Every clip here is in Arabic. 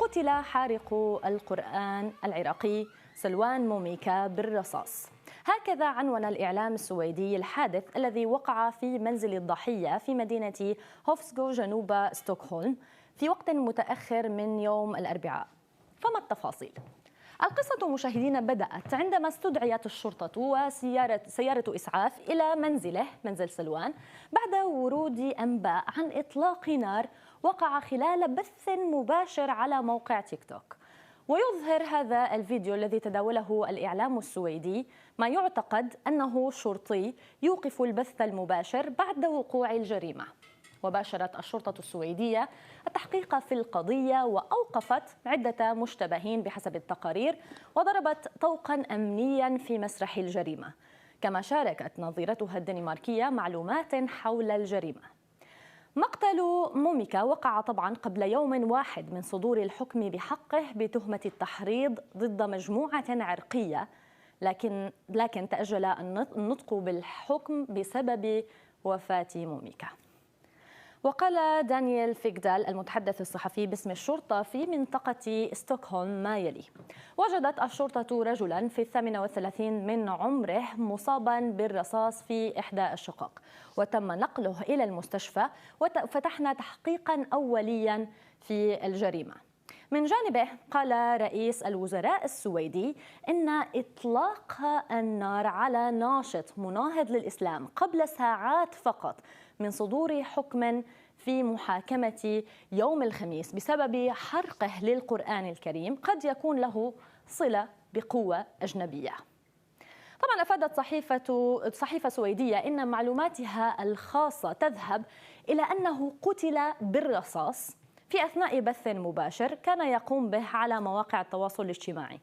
قتل حارق القرآن العراقي سلوان موميكا بالرصاص. هكذا عنون الإعلام السويدي الحادث الذي وقع في منزل الضحية في مدينة هوفسغو جنوب ستوكهولم في وقت متأخر من يوم الأربعاء. فما التفاصيل؟ القصة مشاهدينا بدأت عندما استدعيت الشرطة وسيارة إسعاف إلى منزل سلوان بعد ورود أنباء عن إطلاق نار وقع خلال بث مباشر على موقع تيك توك. ويظهر هذا الفيديو الذي تداوله الإعلام السويدي ما يعتقد أنه شرطي يوقف البث المباشر بعد وقوع الجريمة. وباشرت الشرطة السويدية التحقيق في القضية وأوقفت عدة مشتبهين بحسب التقارير وضربت طوقا أمنيا في مسرح الجريمة، كما شاركت نظيرتها الدنماركية معلومات حول الجريمة. مقتل موميكا وقع طبعا قبل يوم واحد من صدور الحكم بحقه بتهمة التحريض ضد مجموعة عرقية، لكن تأجل النطق بالحكم بسبب وفاة موميكا. وقال دانيال فيغدال المتحدث الصحفي باسم الشرطة في منطقة ستوكهولم ما يلي: وجدت الشرطة رجلا في 38 من عمره مصابا بالرصاص في إحدى الشقق، وتم نقله إلى المستشفى وفتحنا تحقيقا أوليا في الجريمة. من جانبه قال رئيس الوزراء السويدي إن إطلاق النار على ناشط مناهض للإسلام قبل ساعات فقط من صدور حكم في محاكمة يوم الخميس بسبب حرقه للقرآن الكريم قد يكون له صلة بقوة أجنبية. طبعا أفادت صحيفة سويدية إن معلوماتها الخاصة تذهب إلى أنه قتل بالرصاص في أثناء بث مباشر كان يقوم به على مواقع التواصل الاجتماعي.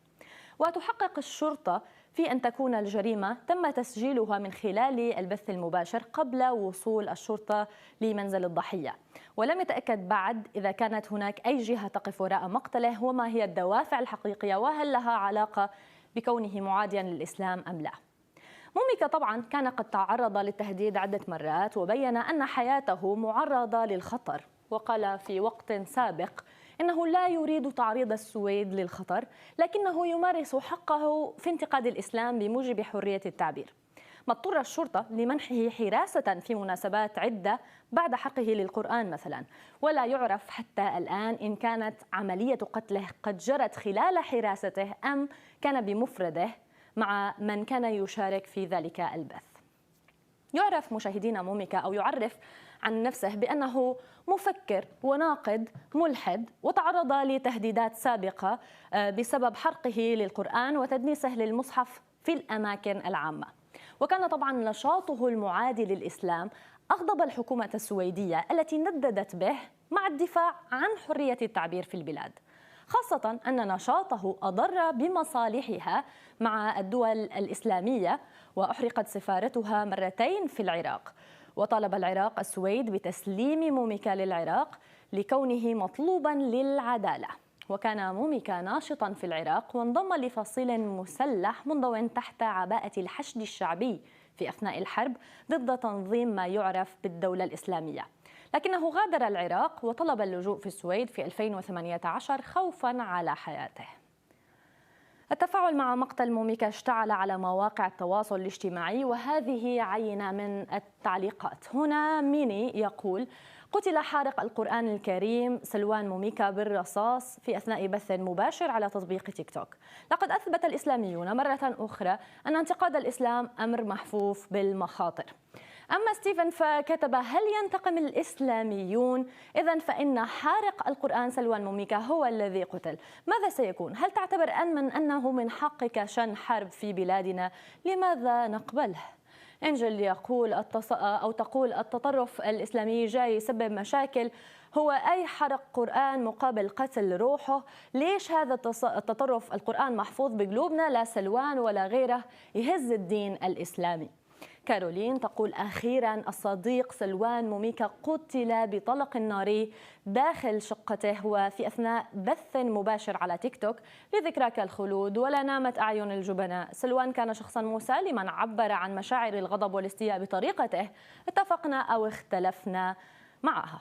وتحقق الشرطة في أن تكون الجريمة تم تسجيلها من خلال البث المباشر قبل وصول الشرطة لمنزل الضحية، ولم يتأكد بعد إذا كانت هناك أي جهة تقف وراء مقتله وما هي الدوافع الحقيقية وهل لها علاقة بكونه معاديا للإسلام أم لا. موميكا طبعا كان قد تعرض للتهديد عدة مرات وبين أن حياته معرضة للخطر، وقال في وقت سابق إنه لا يريد تعريض السويد للخطر لكنه يمارس حقه في انتقاد الإسلام بموجب حرية التعبير. ما اضطر الشرطة لمنحه حراسة في مناسبات عدة بعد حرقه للقرآن مثلا، ولا يعرف حتى الآن إن كانت عملية قتله قد جرت خلال حراسته أم كان بمفرده مع من كان يشارك في ذلك البث. يعرف مشاهدينا موميكا أو يعرف عن نفسه بأنه مفكر وناقد ملحد، وتعرض لتهديدات سابقة بسبب حرقه للقرآن وتدنيسه للمصحف في الأماكن العامة. وكان طبعا نشاطه المعادي للإسلام أغضب الحكومة السويدية التي نددت به مع الدفاع عن حرية التعبير في البلاد، خاصة أن نشاطه أضر بمصالحها مع الدول الإسلامية وأحرقت سفارتها مرتين في العراق. وطالب العراق السويد بتسليم موميكا للعراق لكونه مطلوبا للعدالة. وكان موميكا ناشطا في العراق وانضم لفصيل مسلح منضوٍ تحت عباءة الحشد الشعبي في أثناء الحرب ضد تنظيم ما يعرف بالدولة الإسلامية، لكنه غادر العراق وطلب اللجوء في السويد في 2018 خوفا على حياته. التفاعل مع مقتل موميكا اشتعل على مواقع التواصل الاجتماعي، وهذه عينة من التعليقات. هنا ميني يقول: قتل حارق القرآن الكريم سلوان موميكا بالرصاص في أثناء بث مباشر على تطبيق تيك توك. لقد أثبت الإسلاميون مرة أخرى أن انتقاد الإسلام أمر محفوف بالمخاطر. أما ستيفن فكتب: هل ينتقم الإسلاميون؟ إذن فإن حارق القرآن سلوان موميكا هو الذي قتل. ماذا سيكون؟ هل تعتبر أنه من حقك شن حرب في بلادنا؟ لماذا نقبله؟ إنجل يقول تقول التطرف الإسلامي جاي يسبب مشاكل، هو أي حرق قرآن مقابل قتل روحه؟ ليش هذا التطرف؟ القرآن محفوظ بقلوبنا، لا سلوان ولا غيره يهز الدين الإسلامي. كارولين تقول: أخيرا الصديق سلوان موميكا قتل بطلق ناري داخل شقته وفي أثناء بث مباشر على تيك توك. لذكراك الخلود ولا نامت أعين الجبناء. سلوان كان شخصا مسالما عبر عن مشاعر الغضب والاستياء بطريقته اتفقنا أو اختلفنا معها.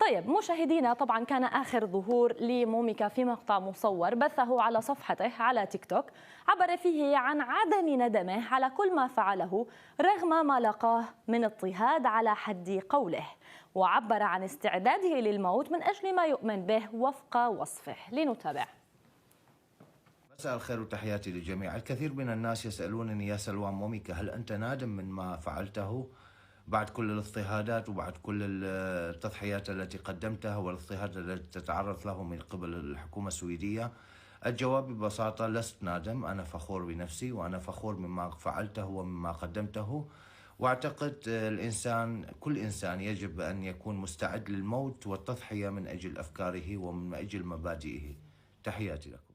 طيب مشاهدينا، طبعا كان آخر ظهور لموميكا في مقطع مصور بثه على صفحته على تيك توك، عبر فيه عن عدم ندمه على كل ما فعله رغم ما لقاه من اضطهاد على حد قوله، وعبر عن استعداده للموت من أجل ما يؤمن به وفق وصفه. لنتابع. مساء الخير وتحياتي للجميع. الكثير من الناس يسألونني يا سلوان موميكا، هل أنت نادم من ما فعلته بعد كل الاضطهادات وبعد كل التضحيات التي قدمتها والاضطهاد التي تتعرض له من قبل الحكومة السويدية؟ الجواب ببساطة لست نادم، أنا فخور بنفسي وأنا فخور مما فعلته ومما قدمته، واعتقد كل إنسان يجب أن يكون مستعد للموت والتضحية من أجل أفكاره ومن أجل مبادئه. تحياتي لكم.